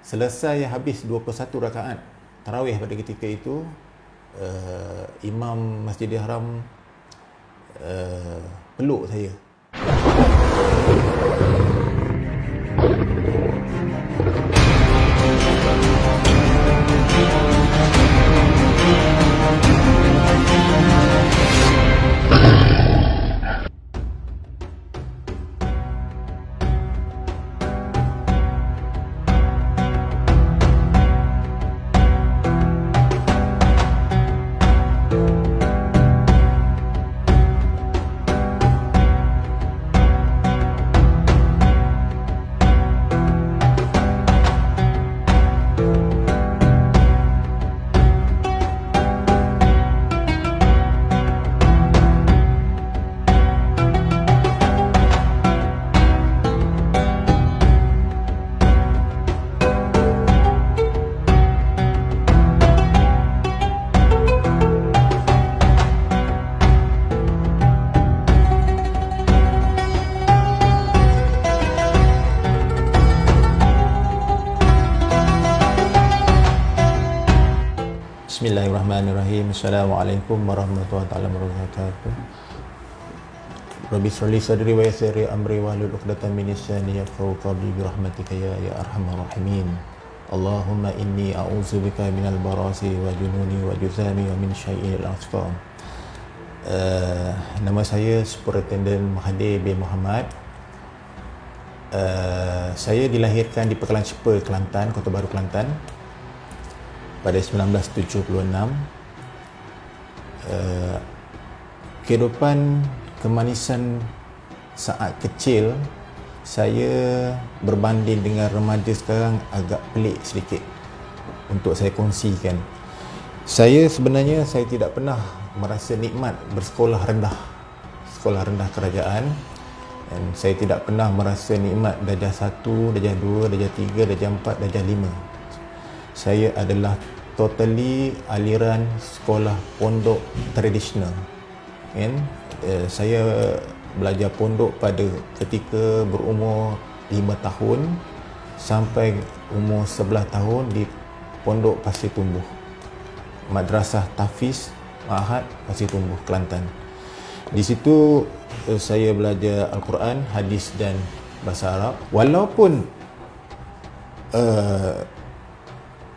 Selesai habis 21 rakaat tarawih pada ketika itu, Imam Masjidil Haram peluk saya. Bismillahirrahmanirrahim. Assalamualaikum warahmatullahi wabarakatuh. Rabbi shrah li sadri wa yassir li amri wahlul 'uqdatam min lisani yafqahu qawli bi rahmatika ya arhamar rahimin. Allahumma inni a'udzubika minal barasi wa jununi wa juzami wa min syai'il asqam. Nama saya Superintendent Mahathir bin Mohamad. Saya dilahirkan di Pekalan Cepa, Kelantan, Kota Baru, Kelantan pada 1976. Kehidupan kemanisan saat kecil saya berbanding dengan remaja sekarang agak pelik sedikit untuk saya kongsikan. Saya sebenarnya tidak pernah merasa nikmat bersekolah rendah, sekolah rendah kerajaan, dan saya tidak pernah merasa nikmat darjah 1, darjah 2, darjah 3, darjah 4, darjah 5. Saya adalah totally aliran sekolah pondok tradisional. Saya belajar pondok pada ketika berumur 5 tahun sampai umur 11 tahun di Pondok Pasir Tumbuh, Madrasah Tahfiz Ma'had Pasir Tumbuh, Kelantan. Di situ saya belajar Al-Quran, hadis dan bahasa Arab. Walaupun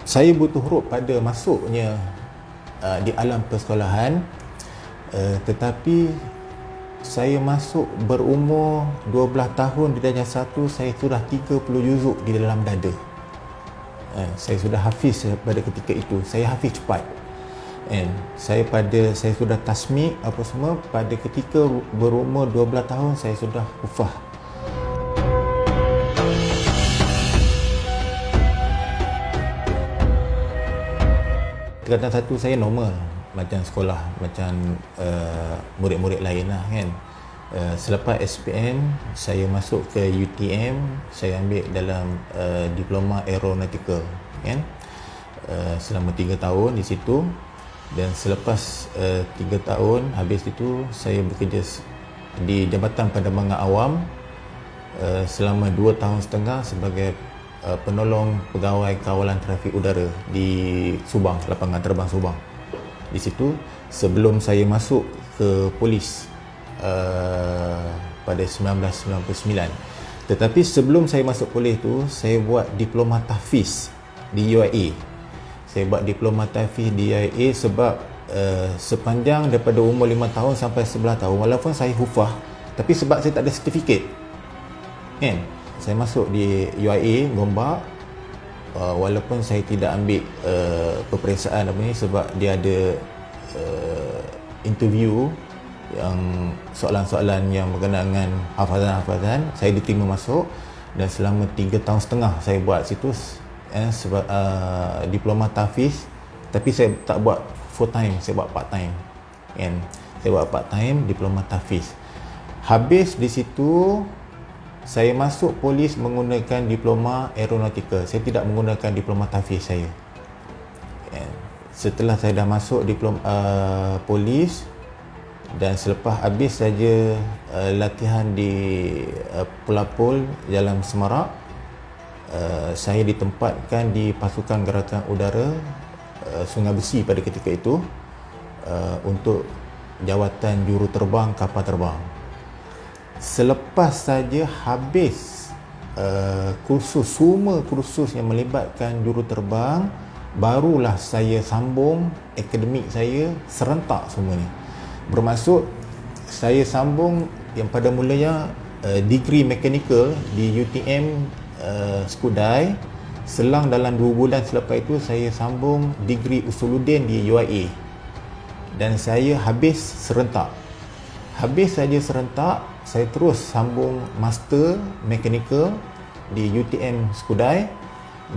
saya butuh huruf pada masuknya di alam persekolahan, tetapi saya masuk berumur 12 tahun di darjah 1, saya sudah 30 juzuk di dalam dada. Saya sudah hafiz pada ketika itu. Saya hafiz cepat. Saya sudah tasmik apa semua pada ketika berumur 12 tahun, saya sudah hufaz. Tingkatan 1 saya normal macam sekolah, macam murid-murid lain lah kan. Selepas SPM saya masuk ke UTM, saya ambil dalam diploma aeronautical kan. Selama 3 tahun di situ, dan selepas 3 tahun habis itu saya bekerja di Jabatan Penerbangan Awam selama 2 tahun setengah sebagai penolong pegawai kawalan trafik udara di Subang, lapangan terbang Subang. Di situ sebelum saya masuk ke polis pada 1999. Tetapi sebelum saya masuk polis tu, saya buat diploma tahfiz di UIA. Saya buat diploma tahfiz di UIA sebab sepanjang daripada umur 5 tahun sampai 11 tahun, walaupun saya hufaz, tapi sebab saya tak ada sertifikat kan, saya masuk di UIA Gombak, walaupun saya tidak ambil peperiksaan apa ni, sebab dia ada interview yang soalan-soalan yang berkenaan dengan hafazan-hafazan. Saya diterima masuk, dan selama 3 tahun setengah saya buat situ sebab diploma tahfiz. Tapi saya tak buat full time, saya buat part time kan. Saya buat part time diploma tahfiz. Habis di situ saya masuk polis menggunakan diploma aeronautical. Saya tidak menggunakan diploma tahfiz saya. Setelah saya dah masuk diploma polis, dan selepas habis saja latihan di Pelapul Jalan Semarak, saya ditempatkan di pasukan gerakan udara Sungai Besi pada ketika itu untuk jawatan juruterbang kapal terbang. Selepas saja habis semua kursus yang melibatkan juruterbang, barulah saya sambung akademik saya serentak semuanya. Bermaksud saya sambung yang pada mulanya degree mechanical di UTM Skudai. Selang dalam 2 bulan selepas itu saya sambung degree Usuluddin di UIA, dan saya habis serentak. Habis saja serentak, saya terus sambung master mechanical di UTM Skudai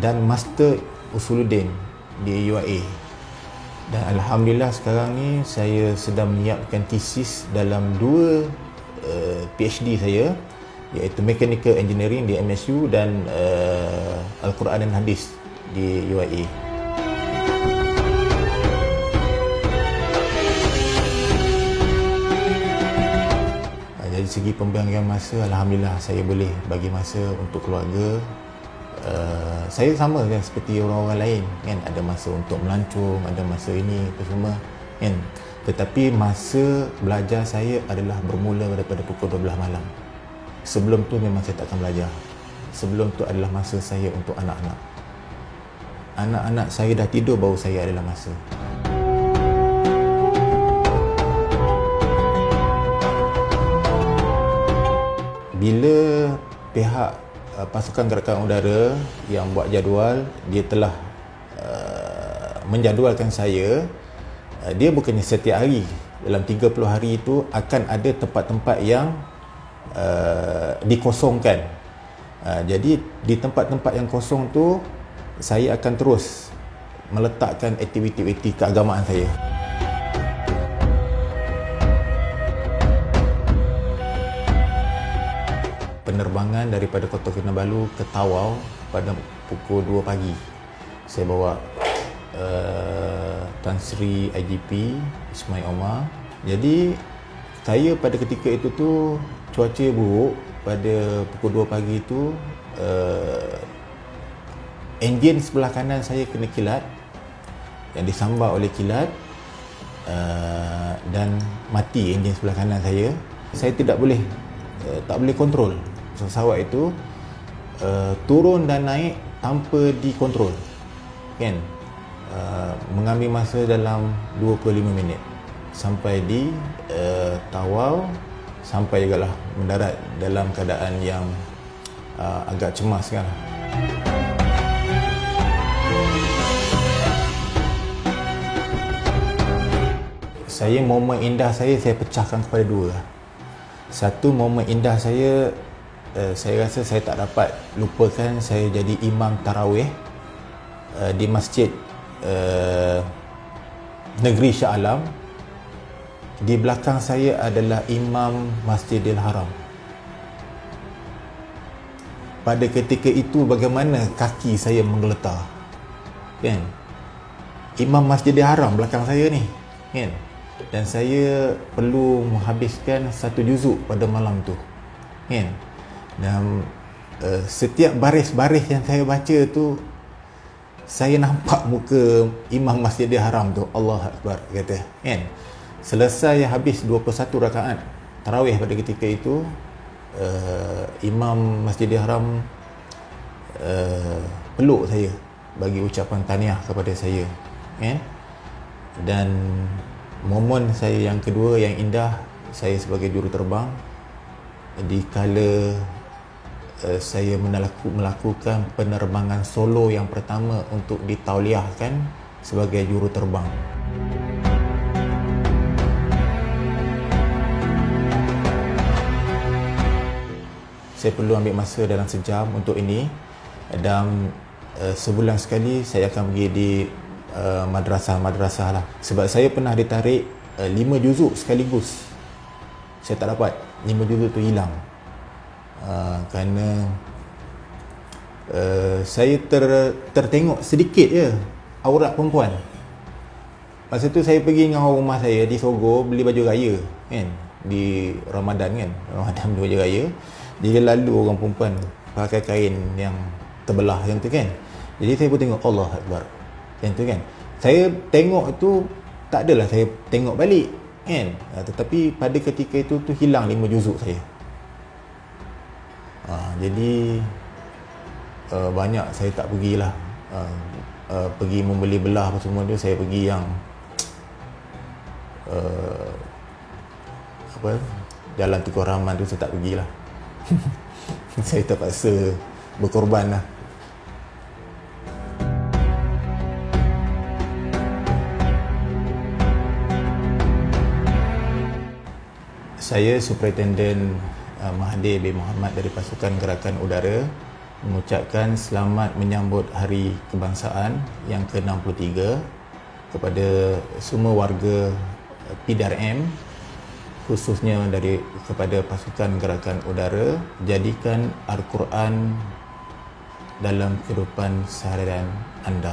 dan master Usuluddin di UIA. Dan alhamdulillah sekarang ni saya sedang menyiapkan tesis dalam 2 PhD saya, iaitu Mechanical Engineering di MSU dan Al-Quran dan Hadis di UIA. Dari segi pembagian masa, alhamdulillah saya boleh bagi masa untuk keluarga. Saya sama kan seperti orang-orang lain kan, ada masa untuk melancong, ada masa ini apa semua kan. Tetapi masa belajar saya adalah bermula daripada pukul 12 malam. Sebelum tu memang saya tak akan belajar. Sebelum tu adalah masa saya untuk anak-anak. Anak-anak saya dah tidur, baru saya adalah masa. Bila pihak pasukan gerakan udara yang buat jadual, dia telah menjadualkan saya, dia bukannya setiap hari. Dalam 30 hari itu akan ada tempat-tempat yang dikosongkan. Jadi di tempat-tempat yang kosong tu, saya akan terus meletakkan aktiviti-aktiviti keagamaan saya. Penerbangan daripada Kota Kinabalu ke Tawau pada pukul 2 pagi. Saya bawa Tan Sri IGP Ismail Omar. Jadi saya pada ketika itu tu cuaca buruk. Pada pukul 2 pagi itu enjin sebelah kanan saya kena kilat, yang disambar oleh kilat, dan mati enjin sebelah kanan saya. Saya tak boleh kontrol pesawat itu, turun dan naik tanpa dikontrol kan. Mengambil masa dalam 25 minit sampai di Tawau, sampai jugalah mendarat dalam keadaan yang agak cemas kan. Momen indah saya pecahkan kepada 2. Satu, momen indah saya rasa saya tak dapat lupakan. Saya jadi imam tarawih di masjid negeri Shah Alam. Di belakang saya adalah imam Masjidil Haram. Pada ketika itu bagaimana kaki saya menggeletar kan. Imam Masjidil Haram belakang saya ni kan. Dan saya perlu menghabiskan 1 juzuk pada malam tu kan. Dan setiap baris-baris yang saya baca tu, saya nampak muka Imam Masjidil Haram tu. Allah Akbar kata kan. Selesai habis 21 rakaat tarawih pada ketika itu, Imam Masjidil Haram peluk saya, bagi ucapan tahniah kepada saya kan. Dan momen saya yang kedua yang indah, saya sebagai juruterbang, di kala saya melakukan penerbangan solo yang pertama untuk ditauliahkan sebagai juruterbang. Saya perlu ambil masa dalam sejam untuk ini, dan sebulan sekali saya akan pergi di madrasah lah. Sebab saya pernah ditarik 5 juzuk sekaligus. Saya tak dapat, 5 juzuk tu hilang. Kerana saya tertengok sedikit je aurat perempuan. Masa tu saya pergi dengan orang rumah saya di Sogo beli baju raya kan, di Ramadan kan, Ramadan beli baju raya. Dia lalu orang perempuan pakai kain yang terbelah yang tu kan. Jadi saya pun tengok Allah Akbar yang tu kan. Saya tengok tu tak adalah saya tengok balik kan, tetapi pada ketika itu tu hilang 5 juzuk saya. Jadi banyak saya tak pergilah, pergi membeli belah apa semua tu, saya pergi yang Jalan Tukar Rahman tu saya tak pergilah. Saya terpaksa berkorban lah. Saya Superintendent Mahathir bin Mohamad dari Pasukan Gerakan Udara mengucapkan selamat menyambut Hari Kebangsaan yang ke-63 kepada semua warga PDRM, khususnya kepada Pasukan Gerakan Udara. Jadikan Al-Quran dalam kehidupan seharian anda.